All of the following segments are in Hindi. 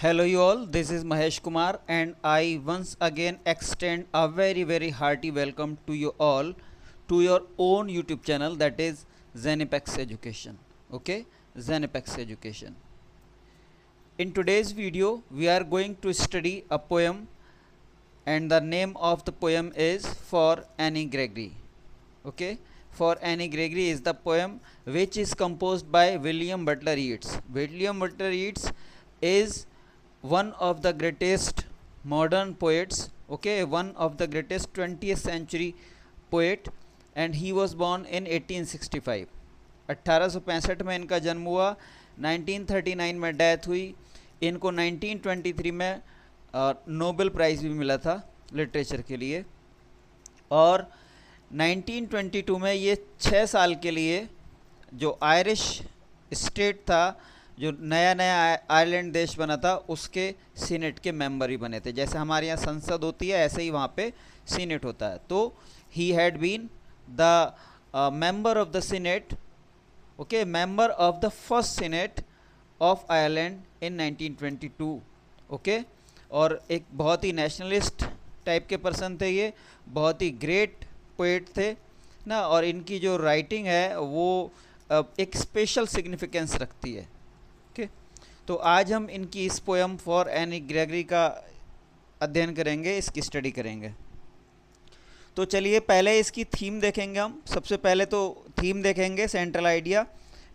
Hello you all, this is Mahesh Kumar and I once again extend a very hearty welcome to you all to your own YouTube channel, that is Zenipex Education. Okay, Zenipex Education. In today's video we are going to study a poem and the name of the poem is For Annie Gregory. Okay, For Annie Gregory is the poem which is composed by William Butler Yeats. William Butler Yeats is one of the greatest modern poets, okay, one of the greatest 20th century poet, and he was born in 1865. 1865 में इनका जन्म हुआ, 1939 में डेथ हुई. इनको 1923 में नोबेल प्राइज़ भी मिला था लिटरेचर के लिए, और 1922 में ये 6 साल के लिए जो आयरिश स्टेट था, जो नया आयरलैंड देश बना था, उसके सीनेट के मेंबर भी बने थे. जैसे हमारे यहाँ संसद होती है ऐसे ही वहाँ पे सीनेट होता है. तो he had been the member of the senate, okay, member of the first senate of Ireland in 1922. Okay, और एक बहुत ही नेशनलिस्ट टाइप के पर्सन थे ये, बहुत ही ग्रेट पोएट थे ना, और इनकी जो राइटिंग है वो एक स्पेशल सिग्निफिकेंस रखती है. ओके, तो आज हम इनकी इस पोएम फॉर एनी ग्रेगरी का अध्ययन करेंगे, इसकी स्टडी करेंगे. तो चलिए पहले इसकी थीम देखेंगे हम. सबसे पहले तो थीम देखेंगे, सेंट्रल आइडिया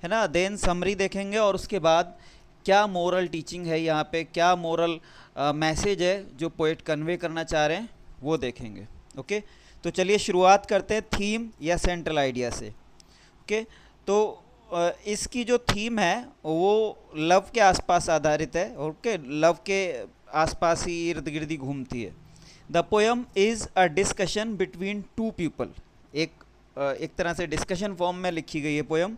है ना, देन समरी देखेंगे, और उसके बाद क्या मोरल टीचिंग है यहाँ पे, क्या मोरल मैसेज है जो पोएट कन्वे करना चाह रहे हैं वो देखेंगे. ओके, तो चलिए शुरुआत करते हैं थीम या सेंट्रल आइडिया से. ओके, तो इसकी जो थीम है वो लव के आसपास आधारित है. ओके, लव के आसपास ही इर्द गिर्द ही घूमती है. The poem is a discussion between two people. एक तरह से डिस्कशन फॉर्म में लिखी गई है poem.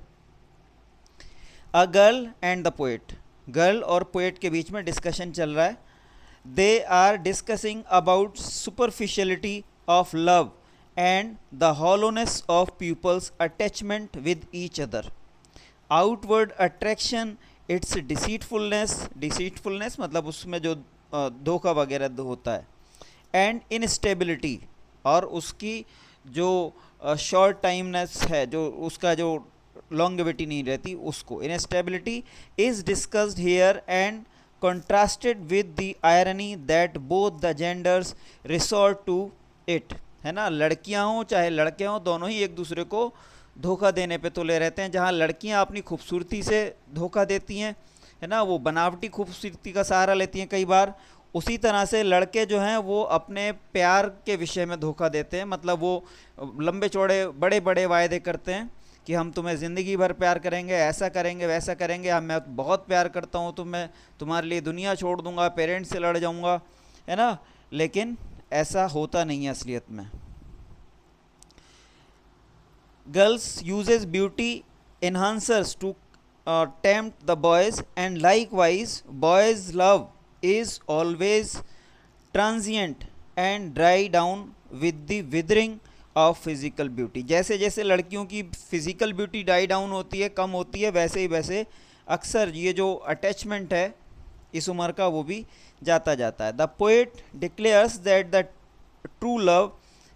A girl and the poet, girl और पोएट के बीच में डिस्कशन चल रहा है. They are discussing about superficiality of love and the hollowness of people's attachment with each other. Outward attraction, its deceitfulness मतलब उसमें जो धोखा वगैरह होता है, and instability, और उसकी जो short timeness है, जो उसका जो longevity नहीं रहती उसको. instability is discussed here and contrasted with the irony that both the genders resort to it, है ना. लड़कियां हों चाहे लड़के हों, दोनों ही एक दूसरे को धोखा देने पे तुले रहते हैं. जहाँ लड़कियां अपनी खूबसूरती से धोखा देती हैं, है ना, वो बनावटी खूबसूरती का सहारा लेती हैं कई बार, उसी तरह से लड़के जो हैं वो अपने प्यार के विषय में धोखा देते हैं. मतलब वो लंबे चौड़े बड़े बड़े वायदे करते हैं कि हम तुम्हें ज़िंदगी भर प्यार करेंगे, ऐसा करेंगे वैसा करेंगे, मैं बहुत प्यार करता हूँ, तुम्हें तुम्हारे लिए दुनिया छोड़ दूँगा, पेरेंट्स से लड़ जाऊँगा, है ना. लेकिन ऐसा होता नहीं है असलियत में. Girls uses beauty enhancers to tempt the boys and likewise boys love is always transient and dry down with the withering of physical beauty. जैसे जैसे लड़कियों की फिजिकल ब्यूटी डाई डाउन होती है, कम होती है, वैसे ही वैसे अक्सर ये जो अटैचमेंट है इस उम्र का वो भी जाता जाता है. The poet declares that the true love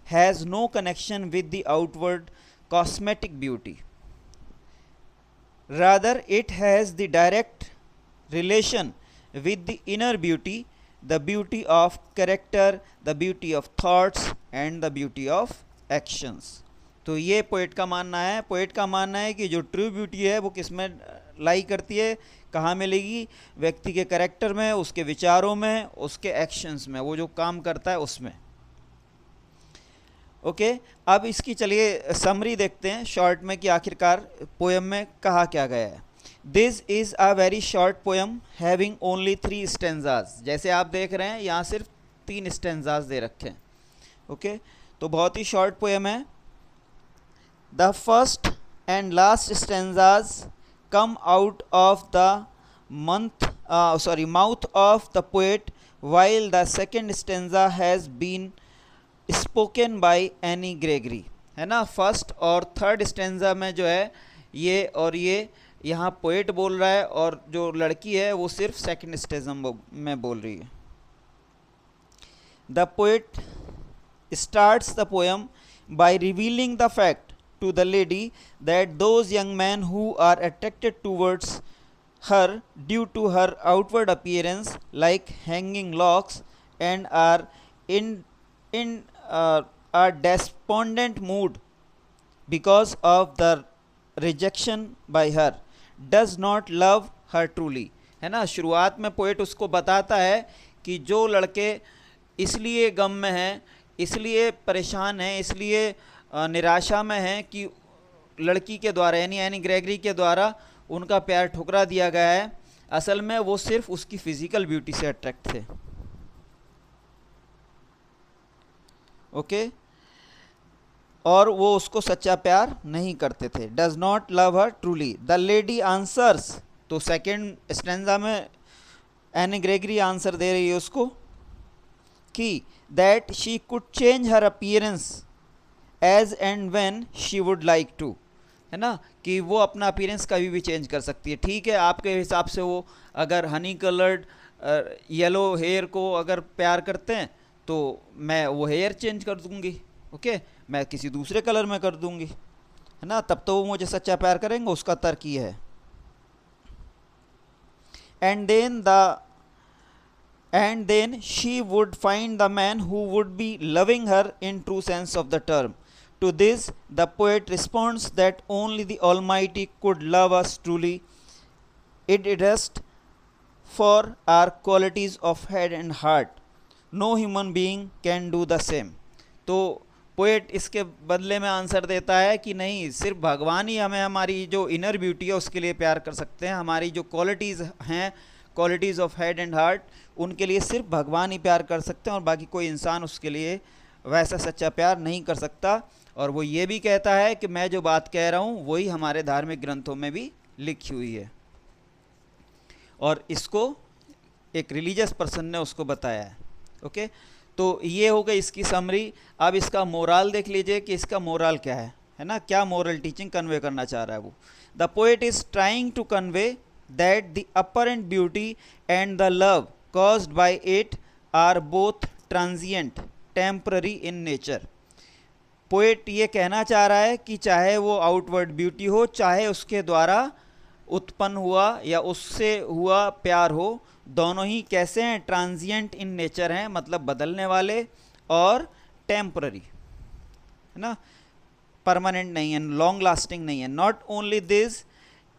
has no connection with the outward cosmetic beauty, rather it has the direct relation with the inner beauty, the beauty of character, the beauty of thoughts and the beauty of actions. तो ये पोएट का मानना है. पोएट का मानना है कि जो ट्रू ब्यूटी है वो किस में लाई करती है, कहाँ मिलेगी, व्यक्ति के कैरेक्टर में, उसके विचारों में, उसके एक्शंस में, वो जो काम करता है उसमें. ओके, अब इसकी चलिए समरी देखते हैं शॉर्ट में कि आखिरकार पोएम में कहा क्या गया है. This is a very short poem having only 3 stanzas. जैसे आप देख रहे हैं यहाँ सिर्फ 3 स्टेंजाज दे रखे हैं. ओके, तो बहुत ही शॉर्ट पोएम है. The first and last stanzas come out of the mouth of the poet, while the second stanza has been spoken by Annie Gregory, है ना. फर्स्ट और थर्ड स्टेंजा में जो है ये और ये यहाँ पोएट बोल रहा है और जो लड़की है वो सिर्फ सेकंड स्टेज में बोल रही है। The poet starts the poem by revealing the fact to the lady that those young men who are attracted towards her due to her outward appearance, like hanging locks, and are in a despondent mood because of the rejection by her, does not love her truly। है ना, शुरुआत में पोएट उसको बताता है कि जो लड़के इसलिए गम में हैं, इसलिए परेशान हैं, इसलिए निराशा में हैं कि लड़की के द्वारा यानी एनी ग्रेगरी के द्वारा उनका प्यार ठुकरा दिया गया है, असल में वो सिर्फ उसकी फिजिकल ब्यूटी से अट्रैक्ट थे। ओके, और वो उसको सच्चा प्यार नहीं करते थे। Does not love her truly. The lady answers, तो सेकेंड स्टैंजा में एनी ग्रेगरी आंसर दे रही है उसको कि that she could change her appearance as and when she would like to. है ना, कि वो अपना अपीयरेंस कभी भी चेंज कर सकती है। ठीक है, आपके हिसाब से वो अगर हनी कलर्ड येलो हेयर को अगर प्यार करते हैं तो मैं वो हेयर चेंज कर दूंगी, ओके, मैं किसी दूसरे कलर में कर दूंगी, है ना, तब तो वो मुझे सच्चा प्यार करेंगे। उसका तर्क ये है। And then she would find the man who would be loving her in true sense of the term. To this, the poet responds that only the Almighty could love us truly. It rests for our qualities of head and heart. No human being can do the same. तो पोएट इसके बदले में आंसर देता है कि नहीं, सिर्फ भगवान ही हमें हमारी जो इनर ब्यूटी है उसके लिए प्यार कर सकते हैं। हमारी जो क्वालिटीज़ हैं, qualities of head and heart, उनके लिए सिर्फ भगवान ही प्यार कर सकते हैं और बाकी कोई इंसान उसके लिए वैसा सच्चा प्यार नहीं कर सकता। और वो ये भी कहता है कि मैं जो बात कह रहा हूँ वही हमारे धार्मिक ग्रंथों में भी लिखी हुई है, और इसको एक रिलीजियस पर्सन ने उसको बताया है। ओके, तो ये हो गई इसकी समरी। अब इसका मोरल देख लीजिए कि इसका मोरल क्या है ना, क्या मोरल टीचिंग कन्वे करना चाह रहा है वो। The poet is trying to convey that the apparent beauty and the love caused by it are both transient, temporary in nature। Poet ये कहना चाह रहा है कि चाहे वो आउटवर्ड ब्यूटी हो, चाहे उसके द्वारा उत्पन्न हुआ या उससे हुआ प्यार हो, दोनों ही कैसे हैं, ट्रांजिएंट इन नेचर हैं, मतलब बदलने वाले, और टेम्पररी, है ना, परमानेंट नहीं है, लॉन्ग लास्टिंग नहीं है। Not only this,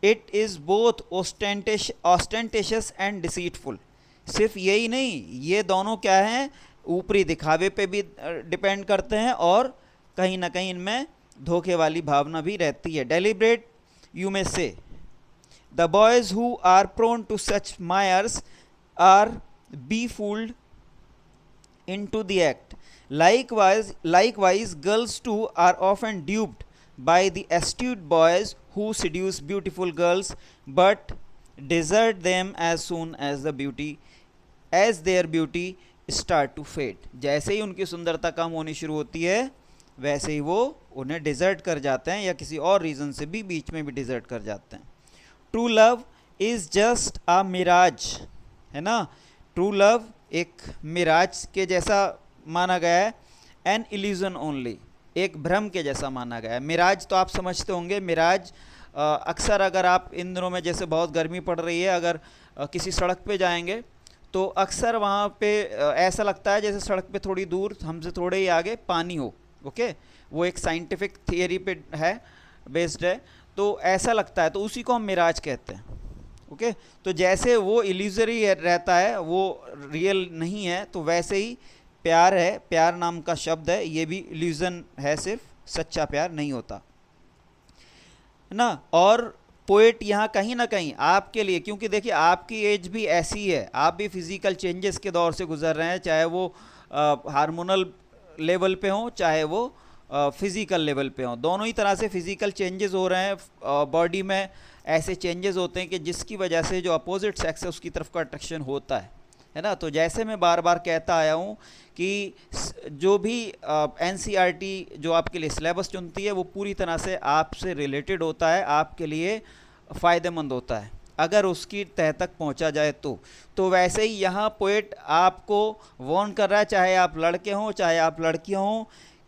it is both ostentatious and deceitful. सिर्फ यही नहीं, ये दोनों क्या हैं, ऊपरी दिखावे पे भी डिपेंड करते हैं और कहीं ना कहीं इनमें धोखे वाली भावना भी रहती है। Deliberate you may say, the boys who are prone to such mires are be fooled in to the act. Likewise, girls too are often duped by the astute boys who seduce beautiful girls but desert them as soon as their beauty start to fade। जैसे ही उनकी सुंदरता कम होनी शुरू होती है वैसे ही वो उन्हें डिजर्ट कर जाते हैं, या किसी और रीज़न से भी बीच में भी डिजर्ट कर जाते हैं। True love is just a mirage, है ना, ट्रू लव एक मिराज के जैसा माना गया है। एन इल्यूजन ओनली, एक भ्रम के जैसा माना गया है। मिराज तो आप समझते होंगे, मिराज अक्सर अगर आप इन दिनों में जैसे बहुत गर्मी पड़ रही है, अगर किसी सड़क पे जाएंगे तो अक्सर वहाँ पे ऐसा लगता है जैसे सड़क पे थोड़ी दूर हमसे थोड़े ही आगे पानी हो। ओके, वो एक साइंटिफिक थियरी पे है, बेस्ड है, तो ऐसा लगता है, तो उसी को हम मिराज कहते हैं। ओके, तो जैसे वो इल्यूजरी रहता है, वो रियल नहीं है, तो वैसे ही प्यार है, प्यार नाम का शब्द है, ये भी इल्यूजन है, सिर्फ सच्चा प्यार नहीं होता ना। और पोएट यहाँ कहीं ना कहीं आपके लिए, क्योंकि देखिए आपकी एज भी ऐसी है, आप भी फिजिकल चेंजेस के दौर से गुजर रहे हैं, चाहे वो हार्मोनल लेवल पे हों, चाहे वो फिज़िकल लेवल पे हों, दोनों ही तरह से फिज़िकल चेंजेस हो रहे हैं बॉडी में। ऐसे चेंजेस होते हैं कि जिसकी वजह से जो अपोजिट सेक्स है उसकी तरफ का अट्रैक्शन होता है ना। तो जैसे मैं बार बार कहता आया हूँ कि जो भी एनसीईआरटी जो आपके लिए सिलेबस चुनती है वो पूरी तरह से आपसे रिलेटेड होता है, आपके लिए फ़ायदेमंद होता है अगर उसकी तह तक पहुंचा जाए तो वैसे ही यहाँ पोएट आपको वार्न कर रहा है, चाहे आप लड़के हों चाहे आप लड़कियां हों,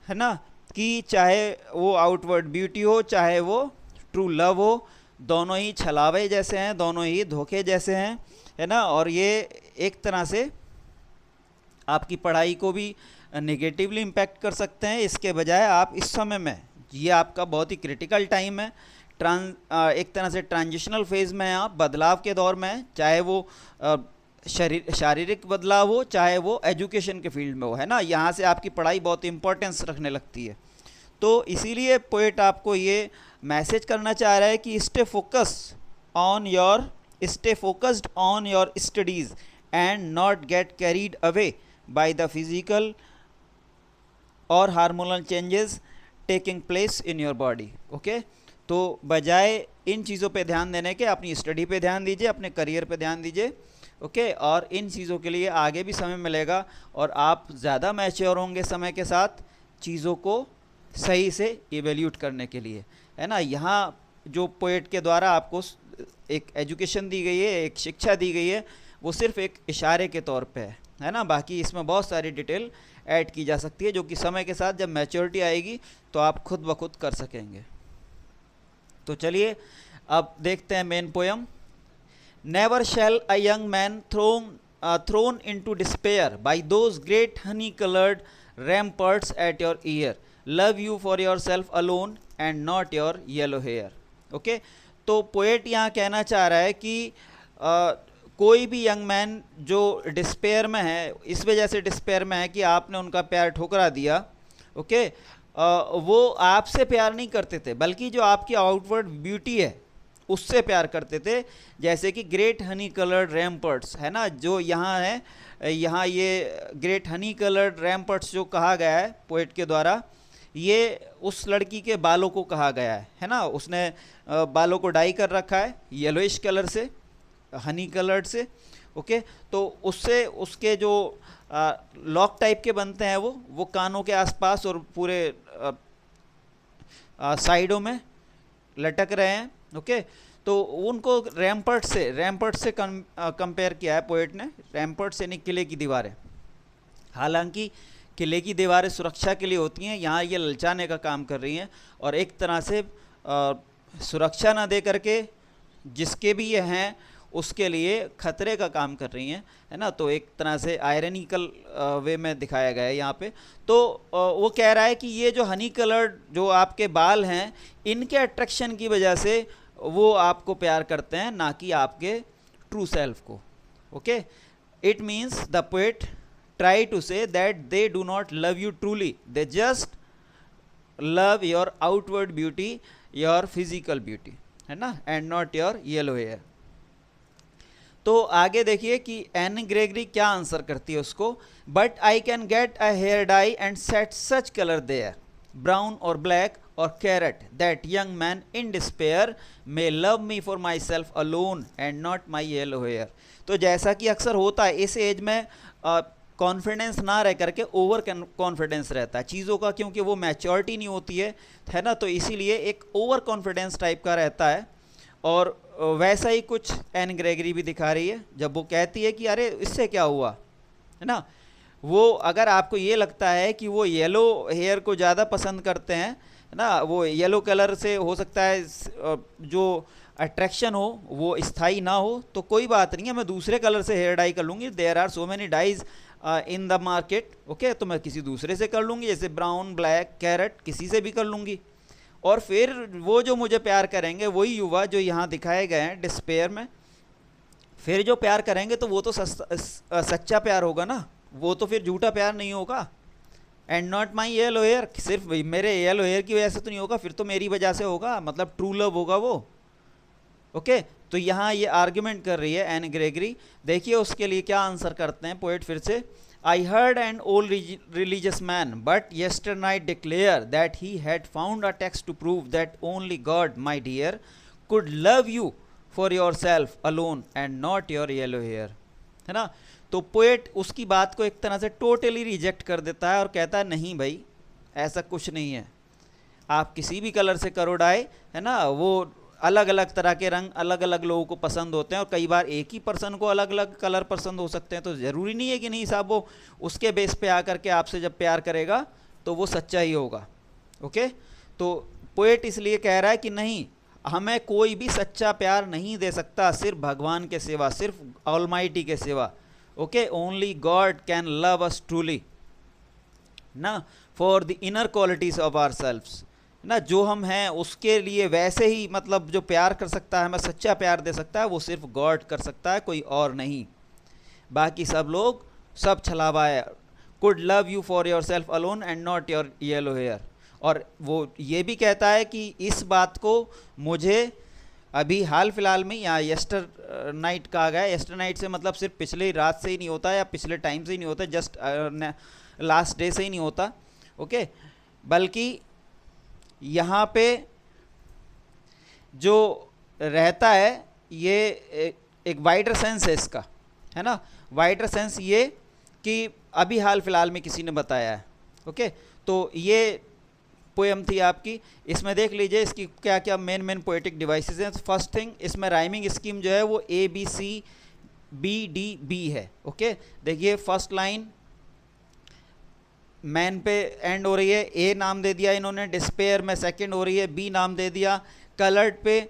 है ना, कि चाहे वो आउटवर्ड ब्यूटी हो चाहे वो ट्रू लव हो, दोनों ही छलावे जैसे हैं, दोनों ही धोखे जैसे हैं, है ना। और ये एक तरह से आपकी पढ़ाई को भी नेगेटिवली इम्पैक्ट कर सकते हैं। इसके बजाय आप इस समय में, ये आपका बहुत ही क्रिटिकल टाइम है, एक तरह से ट्रांजिशनल फेज़ में हैं आप, बदलाव के दौर में हैं, चाहे वो शारीरिक बदलाव हो चाहे वो एजुकेशन के फील्ड में हो, है ना। यहाँ से आपकी पढ़ाई बहुत इंपॉर्टेंस रखने लगती है। तो इसीलिए पोएट आपको ये मैसेज करना चाह रहा है कि stay focused on your studies and not get carried away by the physical और hormonal changes taking place in your body. Okay, तो बजाय इन चीज़ों पे ध्यान देने के अपनी स्टडी पे ध्यान दीजिए, अपने करियर पे ध्यान दीजिए। ओके, और इन चीज़ों के लिए आगे भी समय मिलेगा और आप ज़्यादा मैच्योर होंगे समय के साथ चीज़ों को सही से इवेल्यूट करने के लिए, है ना। यहाँ जो पोएट के द्वारा आपको एक एजुकेशन दी गई है, एक शिक्षा दी गई है, वो सिर्फ एक इशारे के तौर पे है ना। बाकी इसमें बहुत सारी डिटेल ऐड की जा सकती है जो कि समय के साथ जब मैच्योरिटी आएगी तो आप खुद ब खुद कर सकेंगे। तो चलिए अब देखते हैं main poem. Never shall a young man thrown into despair by those great honey coloured ramparts at your ear, love you for yourself alone and not your yellow hair. Okay, तो पोएट यहाँ कहना चाह रहा है कि कोई भी यंग मैन जो डिस्पेयर में है, इस वजह से डिस्पेयर में है कि आपने उनका प्यार ठुकरा दिया, ओके, वो आपसे प्यार नहीं करते थे बल्कि जो आपकी आउटवर्ड ब्यूटी है उससे प्यार करते थे। जैसे कि ग्रेट हनी कलर्ड रैम्पर्ट्स, है ना, जो यहाँ है, यहाँ ये ग्रेट हनी कलर्ड रैम्पर्ट्स जो कहा गया है पोएट के द्वारा, ये उस लड़की के बालों को कहा गया है ना। उसने बालों को डाई कर रखा है येलोइश कलर से, हनी कलर्ड से। ओके, तो उससे उसके जो लॉक टाइप के बनते हैं वो कानों के आसपास और पूरे साइडों में लटक रहे हैं। ओके, तो उनको रैम्पर्ट से कंपेयर किया है पोएट ने। रैम्पर्ट से नहीं, किले की दीवारें। हालांकि किले की दीवारें सुरक्षा के लिए होती हैं, यहाँ ये ललचाने का काम कर रही हैं और एक तरह से सुरक्षा ना दे करके जिसके भी ये हैं उसके लिए खतरे का काम कर रही हैं, है ना। तो एक तरह से आयरनिकल वे में दिखाया गया है यहाँ पे। तो वो कह रहा है कि ये जो हनी कलर्ड जो आपके बाल हैं, इनके अट्रैक्शन की वजह से वो आपको प्यार करते हैं, ना कि आपके ट्रू सेल्फ को। Okay, it means the poet try to say that they do not love you truly, they just love your outward beauty, your physical beauty, है ना, and not your yellow hair. तो आगे देखिए कि एन ग्रेगरी क्या आंसर करती है उसको। But I can get a hair dye and set such colour there, brown और ब्लैक और carrot, that young man in despair may love me for myself alone and not my yellow hair. तो जैसा कि अक्सर होता है इस एज में कॉन्फिडेंस ना रह करके ओवर कॉन्फिडेंस रहता है चीज़ों का, क्योंकि वो मैच्योरिटी नहीं होती है ना। तो इसीलिए एक ओवर कॉन्फिडेंस टाइप का रहता है। और वैसा ही कुछ एन ग्रेगरी भी दिखा रही है जब वो कहती है कि अरे इससे क्या हुआ, है ना। वो अगर आपको ये लगता है कि वो येलो हेयर को ज़्यादा पसंद करते हैं, है ना, वो येलो कलर से हो सकता है जो अट्रैक्शन हो वो स्थायी ना हो, तो कोई बात नहीं है, मैं दूसरे कलर से हेयर डाई कर लूँगी। There are so many dyes in the market. Okay, तो मैं किसी दूसरे से कर लूँगी, जैसे ब्राउन, ब्लैक, कैरेट, किसी से भी कर लूँगी। और फिर वो जो मुझे प्यार करेंगे वही युवा जो यहाँ दिखाए गए हैं डिस्पेयर में, फिर जो प्यार करेंगे तो वो तो सच्चा प्यार होगा ना, वो तो फिर झूठा प्यार नहीं होगा। And not my yellow hair, सिर्फ मेरे येलो हेयर की वजह से तो नहीं होगा, फिर तो मेरी वजह से होगा, मतलब ट्रू लव होगा वो। ओके, तो यहाँ ये आर्ग्यूमेंट कर रही है एन ग्रेगरी। देखिए उसके लिए क्या आंसर करते हैं पोएट फिर से। I heard an old religious man, but yesternight declare that he had found a text to prove that only God, my dear, could love you for yourself alone and not your yellow hair, है ना। तो पोएट उसकी बात को एक तरह से टोटली रिजेक्ट कर देता है और कहता है नहीं भाई, ऐसा कुछ नहीं है, आप किसी भी कलर से करो डाई, है ना, वो अलग अलग तरह के रंग अलग अलग लोगों को पसंद होते हैं, और कई बार एक ही पर्सन को अलग अलग कलर पसंद हो सकते हैं। तो ज़रूरी नहीं है कि नहीं साहब वो उसके बेस पे आकर के आपसे जब प्यार करेगा तो वो सच्चा ही होगा। ओके, तो पोएट इसलिए कह रहा है कि नहीं, हमें कोई भी सच्चा प्यार नहीं दे सकता सिर्फ भगवान के सिवा, सिर्फ ऑलमाइटी के सिवा। Okay, only God can love us truly ना, for the inner qualities of our selfs ना, जो हम हैं उसके लिए वैसे ही, मतलब जो प्यार कर सकता है, हमें सच्चा प्यार दे सकता है, वो सिर्फ गॉड कर सकता है, कोई और नहीं। बाकी सब लोग सब छलावा है। Could love you for yourself alone and not your yellow hair. और वो ये भी कहता है कि इस बात को मुझे अभी हाल फिलहाल में, या यस्टर नाइट कहा गया, यस्टर नाइट से मतलब सिर्फ पिछले रात से ही नहीं होता या पिछले टाइम से ही नहीं होता, जस्ट लास्ट डे से ही नहीं होता। ओके, बल्कि यहाँ पे जो रहता है ये एक वाइडर सेंस है इसका, है ना। वाइडर सेंस ये कि अभी हाल फिलहाल में किसी ने बताया है। ओके, तो ये पोएम थी आपकी। इसमें देख लीजिए इसकी क्या क्या मेन पोएटिक डिवाइसेस हैं। फर्स्ट थिंग, इसमें राइमिंग स्कीम जो है वो ABCBDB है। ओके, देखिए फर्स्ट लाइन मैन पे एंड हो रही है, ए नाम दे दिया इन्होंने, डिस्पेयर में सेकंड हो रही है, बी नाम दे दिया, कलर्ड पे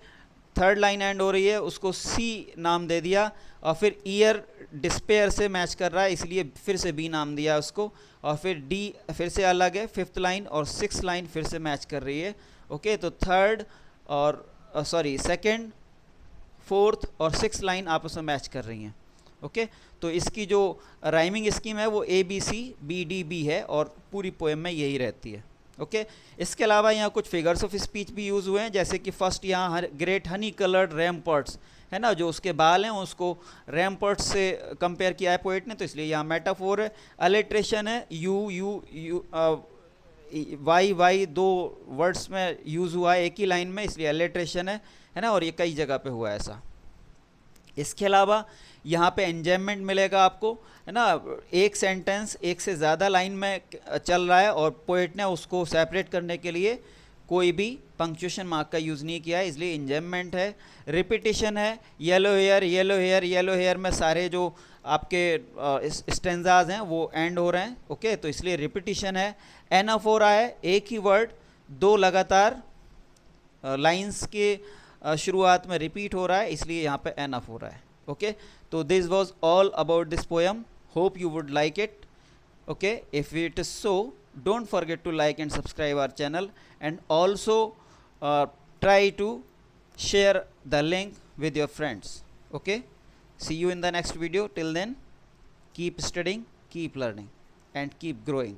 थर्ड लाइन एंड हो रही है, उसको सी नाम दे दिया, और फिर ईयर डिस्पेयर से मैच कर रहा है इसलिए फिर से बी नाम दिया उसको, और फिर डी फिर से अलग है, फिफ्थ लाइन और सिक्स लाइन फिर से मैच कर रही है। ओके, तो थर्ड और सेकंड, फोर्थ और सिक्स लाइन आपस में मैच कर रही हैं। ओके, तो इसकी जो राइमिंग स्कीम है वो ABCBDB है और पूरी पोएम में यही रहती है। ओके, इसके अलावा यहाँ कुछ फिगर्स ऑफ स्पीच भी यूज़ हुए हैं, जैसे कि फर्स्ट यहाँ ग्रेट हनी कलर्ड रैमपर्ट्स है ना, जो उसके बाल हैं उसको रैमपर्ट्स से कंपेयर किया है पोएट ने, तो इसलिए यहाँ मेटाफोर है। अलिट्रेशन है, यू वाई दो वर्ड्स में यूज़ हुआ है एक ही लाइन में, इसलिए अलिट्रेशन है ना, और ये कई जगह पे हुआ है ऐसा। इसके अलावा यहाँ पे एंजाइममेंट मिलेगा आपको, है ना, एक सेंटेंस एक से ज़्यादा लाइन में चल रहा है और पोएट ने उसको सेपरेट करने के लिए कोई भी पंक्चुएशन मार्क का यूज़ नहीं किया है, इसलिए एंजाइममेंट है। रिपीटिशन है, yellow hair yellow hair yellow hair में सारे जो आपके स्टेंजाज हैं वो एंड हो रहे हैं। ओके, तो इसलिए रिपीटिशन है। एनफ हो रहा है, एक ही वर्ड दो लगातार लाइंस के शुरुआत में रिपीट हो रहा है, इसलिए यहाँ पे एनफ हो रहा है। ओके, तो this was all about this poem, hope you would like it. okay, if it is so, don't forget to like and subscribe our channel, and also try to share the link with your friends. Okay, see you in the next video. Till then, keep studying, keep learning, and keep growing.